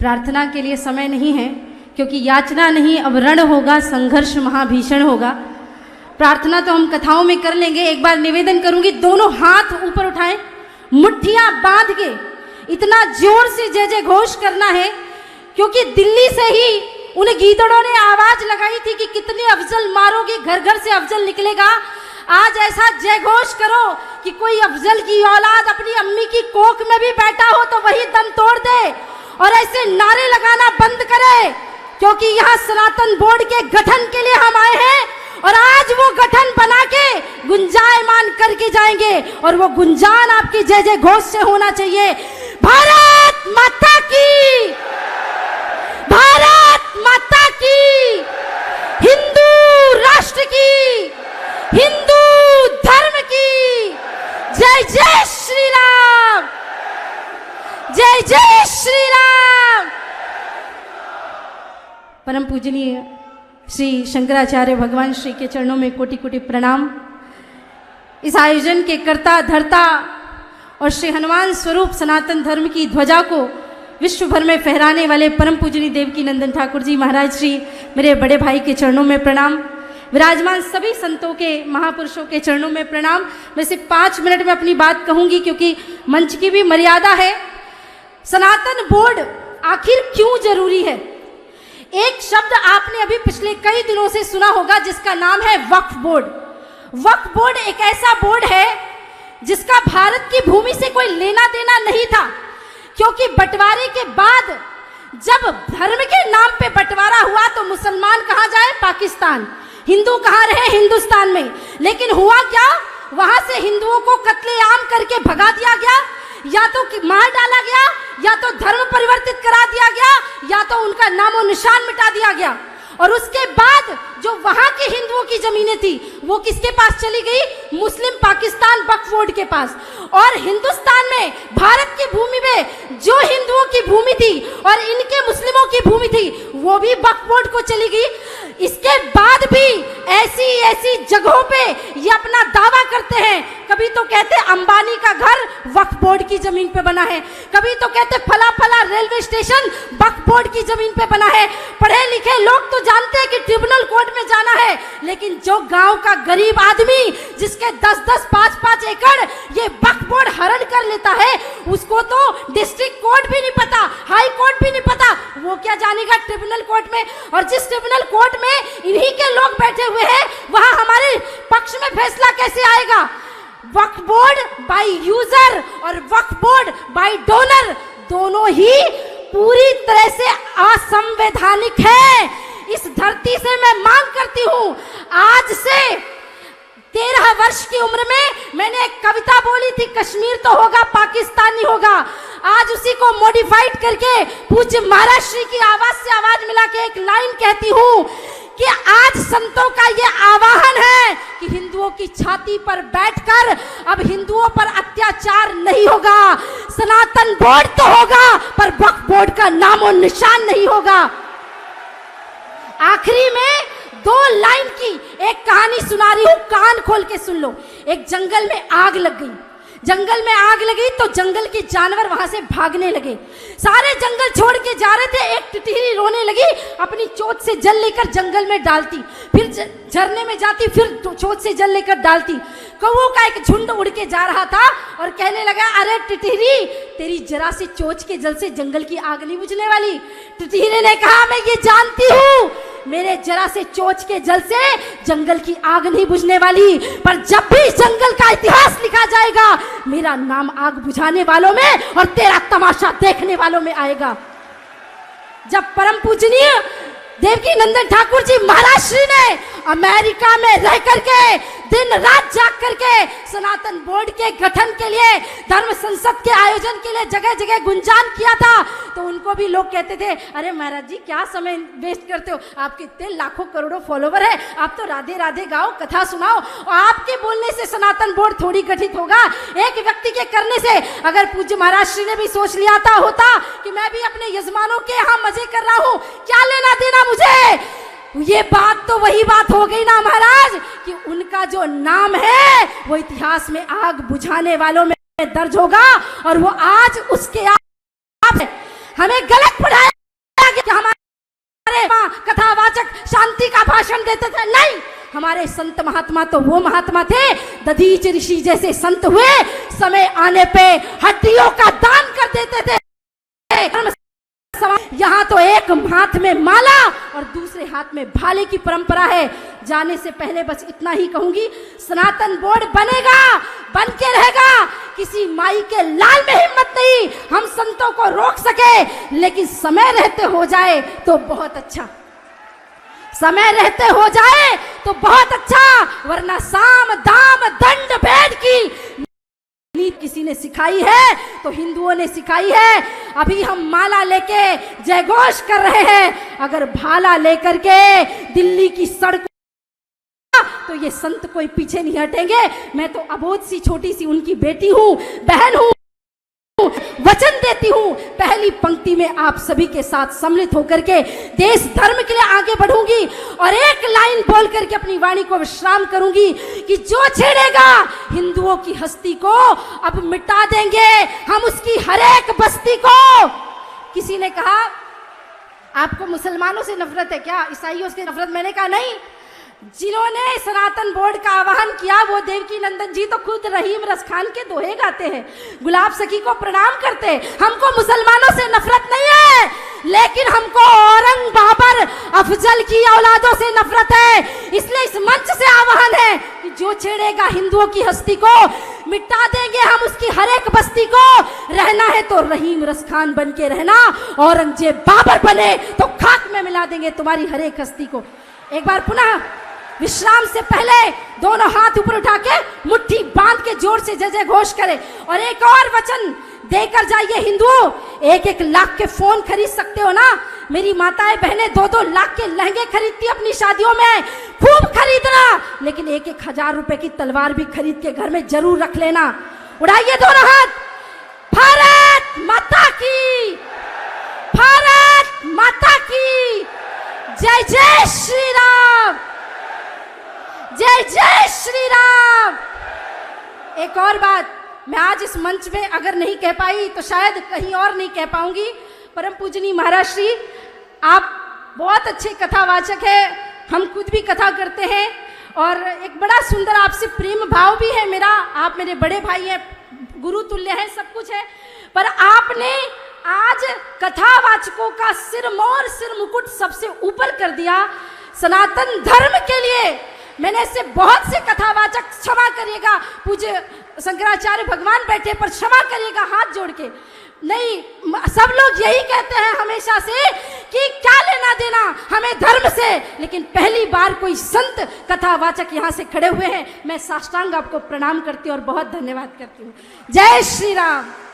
प्रार्थना के लिए समय नहीं है, क्योंकि याचना नहीं अब रण होगा, संघर्ष महाभीषण होगा। प्रार्थना तो हम कथाओं में कर लेंगे। एक बार निवेदन करूंगी, दोनों हाथ ऊपर उठाएं, मुट्ठियां बांध के इतना जोर से जय जय घोष करना है, क्योंकि दिल्ली से ही उन गीदड़ों ने आवाज लगाई थी कि कितने अफजल मारोगे, घर घर से अफजल निकलेगा। आज ऐसा जय घोष करो कि कोई अफजल की औलाद अपनी अम्मी की कोख में भी बैठा हो तो वही दम तोड़ दे, और ऐसे नारे लगाना बंद करे, क्योंकि यहाँ सनातन बोर्ड के गठन के लिए हम आए हैं, और आज वो गठन बना के गुंजायमान करके जाएंगे, और वो गुंजान आपकी जय जय घोष से होना चाहिए। भारत माता की, भारत माता की, हिंदू राष्ट्र की, हिंदू धर्म की जय जय श्री राम, जय जय श्री राम। परम पूजनीय श्री शंकराचार्य भगवान श्री के चरणों में कोटि कोटि प्रणाम। इस आयोजन के कर्ता धर्ता और श्री हनुमान स्वरूप सनातन धर्म की ध्वजा को विश्व भर में फहराने वाले परम पूजनीय देवकी नंदन ठाकुर जी महाराज श्री, मेरे बड़े भाई के चरणों में प्रणाम। विराजमान सभी संतों के, महापुरुषों के चरणों में प्रणाम। मैं सिर्फ 5 मिनट में अपनी बात कहूंगी, क्योंकि मंच की भी मर्यादा है। सनातन बोर्ड आखिर क्यों जरूरी है? एक शब्द आपने अभी पिछले कई दिनों से सुना होगा, जिसका नाम है वक्फ बोर्ड। वक्फ बोर्ड एक ऐसा बोर्ड है जिसका भारत की भूमि से कोई लेना देना नहीं था, क्योंकि बंटवारे के बाद जब धर्म के नाम पे बंटवारा हुआ तो मुसलमान कहाँ जाए? पाकिस्तान। हिंदू कहाँ रहे? हिंदुस्तान में। लेकिन हुआ क्या? वहां से हिंदुओं को कत्लेआम करके भगा दिया गया, या तो मार डाला गया, या तो धर्म परिवर्तित करा दिया गया, या तो उनका नामो निशान मिटा दिया गया। और उसके बाद जो वहां के हिंदुओं की जमीनें थी वो किसके पास चली गई? मुस्लिम पाकिस्तान वक्फ बोर्ड के पास। और हिंदुस्तान में, भारत की भूमि में जो हिंदुओं की भूमि थी और इनके मुस्लिमों की भूमि थी वो भी वक्फ बोर्ड को चली गई। इसके बाद भी ऐसी ऐसी जगहों पे ये अपना दावा करते हैं। कभी तो कहते अंबानी का घर वक्फ बोर्ड की जमीन पे बना है, कभी तो कहते फला फला रेलवे स्टेशन वक्फ बोर्ड की जमीन पे बना है। पढ़े लिखे लोग तो जानते हैं कि ट्रिब्यूनल कोर्ट में जाना है, लेकिन जो गांव का गरीब आदमी जिसके 10-10, 5-5 एकड़ ये वक्फ बोर्ड हरण कर लेता है, उसको तो डिस्ट्रिक्ट कोर्ट भी नहीं पता, हाई कोर्ट भी नहीं पता, वो क्या जानेगा ट्रिब्यूनल कोर्ट में। और जिस ट्रिब्यूनल कोर्ट में इन्हीं के लोग बैठे हुए हैं, वहां हमारे पक्ष में फैसला कैसे आएगा? वक्फ बोर्ड बाय यूजर और वक्फ बोर्ड बाय डोनर दोनों ही पूरी तरह से असंवैधानिक है। इस धरती से मैं मांग करती हूं, आज से 13 वर्ष की उम्र में मैंने एक कविता बोली थी, कश्मीर तो होगा पाकिस्तान नहीं होगा। आज उसी को मॉडिफाइड करके पूज्य महाराज श्री की आवाज से आवाज मिला के एक लाइन कहती हूं कि आज संतों का ये आवाहन है कि हिंदुओं की छाती पर बैठकर अब हिंदुओं पर अत्याचार नहीं होगा। सनातन बोर्ड तो होगा, पर वक्फ बोर्ड का नामो निशान नहीं होगा। आखिरी में 2 लाइन की एक कहानी सुना रही हूं, कान खोल के सुन लो। एक जंगल में आग लग गई। जंगल में आग लगी तो जंगल के जानवर वहां से भागने लगे। सारे जंगल छोड़ के जा रहे थे। एक टिटहरी रोने लगी, अपनी चोंच से जल लेकर जंगल में डालती, फिर झरने में जाती, फिर चोंच से जल लेकर डालती। कौओं का एक झुंड उड़ के जा रहा था और कहने लगा, अरे टिटहरी, तेरी जरा सी चोंच के जल से जंगल की आग नहीं बुझने वाली। टिटहरी ने कहा, मैं ये जानती हूँ, मेरे जरा से चोंच के जल से जंगल की आग नहीं बुझने वाली, पर जब भी जंगल का इतिहास लिखा जाएगा मेरा नाम आग बुझाने वालों में और तेरा तमाशा देखने वालों में आएगा। जब परम पूजनीय देवकी नंदन ठाकुर जी महाराज श्री ने अमेरिका में रह करके दिन रात जाग करके सनातन बोर्ड के गठन के लिए, धर्म संसद के आयोजन के लिए जगह जगह गुंजान किया था, तो उनको भी लोग कहते थे, अरे महाराज जी क्या समय वेस्ट करते हो, आपके इतने लाखों करोड़ों फॉलोवर है, आप तो राधे राधे गाओ, कथा सुनाओ। और आपके बोलने से सनातन बोर्ड थोड़ी गठित होगा, एक व्यक्ति के करने से। अगर पूज्य महाराज श्री ने भी सोच लिया होता कि मैं भी अपने यजमानों के यहाँ मजे कर रहा हूँ, क्या लेना देना मुझे, ये बात तो वही बात हो गई ना महाराज कि उनका जो नाम है वो इतिहास में आग बुझाने वालों में दर्ज होगा, और वो आज उसके आप हमें गलत पढ़ाया। शांति का भाषण देते थे, नहीं। हमारे संत महात्मा तो वो महात्मा थे, दधीच ऋषि जैसे संत हुए, समय आने पे हड्डियों का दान कर देते थे। यहाँ तो एक हाथ में माला और दूसरे हाथ में भाले की परंपरा है। जाने से पहले बस इतना ही कहूंगी, सनातन बोर्ड बनेगा, बन के रहेगा। किसी माई के लाल में हिम्मत नहीं हम संतों को रोक सके, लेकिन समय रहते हो जाए तो बहुत अच्छा, समय रहते हो जाए तो बहुत अच्छा, वरना साम दाम दंड भेद की नीति किसी ने सिखाई है तो हिंदुओं ने सिखाई है। अभी हम माला लेके जयघोष कर रहे हैं, अगर भाला लेकर के दिल्ली की सड़क तो ये संत कोई पीछे नहीं हटेंगे। मैं तो अबोध सी छोटी सी उनकी बेटी हूं, बहन हूं, वचन देती हूं, पहली पंक्ति में आप सभी के साथ सम्मिलित होकर के देश धर्म के लिए आगे बढ़ूंगी और एक लाइन बोल करके अपनी वाणी को विश्राम करूंगी कि जो छेड़ेगा हिंदुओं की हस्ती को अब मिटा देंगे हम उसकी हर एक बस्ती को। किसी ने कहा आपको मुसलमानों से नफरत है क्या, ईसाइयों से नफरत? मैंने कहा नहीं, जिन्होंने सनातन बोर्ड का आह्वान किया वो देवकी नंदन जी तो खुद रहीम रसखान के दोहे गाते हैं, गुलाब सखी को प्रणाम करते हैं। हमको मुसलमानों से नफरत नहीं है, लेकिन हमको औरंग बाबर अफजल की औलादों से नफरत है। इसलिए इस मंच से आह्वान है कि जो छेड़ेगा हिंदुओं की हस्ती को मिटा देंगे हम उसकी हर एक बस्ती को। रहना है तो रहीम रसखान बन के रहना, औरंगजेब बाबर बने तो खाक में मिला देंगे तुम्हारी हर एक हस्ती को। एक बार पुनः विश्राम से पहले दोनों हाथ ऊपर उठा के मुट्ठी बांध के जोर से जय जय घोष करें और एक और वचन देकर जाइए हिंदुओं। 1-1 लाख के फोन खरीद सकते हो ना, मेरी माताएं बहनें 2-2 लाख के लहंगे खरीदती अपनी शादियों में, खूब खरीदना, लेकिन 1-1 हजार रुपए की तलवार भी खरीद के घर में जरूर रख लेना। उड़ाइए दोनों हाथ। भारत माता की, भारत माता की जय जय श्री राम, जय जय श्री राम। एक और बात मैं आज इस मंच में अगर नहीं कह पाई तो शायद कहीं और नहीं कह पाऊंगी। परम पूजनीय महाराज श्री, आप बहुत अच्छे कथावाचक हैं, हम खुद भी कथा करते हैं और एक बड़ा सुंदर आपसे प्रेम भाव भी है मेरा। आप मेरे बड़े भाई हैं, गुरु तुल्य हैं, सब कुछ है, पर आपने आज कथावाचकों का सिरमौर सिर मुकुट सबसे ऊपर कर दिया सनातन धर्म के लिए। मैंने ऐसे बहुत से कथावाचक, क्षमा करिएगा, पूज्य शंकराचार्य भगवान बैठे पर क्षमा करिएगा हाथ जोड़ के, नहीं, सब लोग यही कहते हैं हमेशा से कि क्या लेना देना हमें धर्म से, लेकिन पहली बार कोई संत कथावाचक यहाँ से खड़े हुए हैं। मैं साष्टांग आपको प्रणाम करती हूँ और बहुत धन्यवाद करती हूँ। जय श्री राम।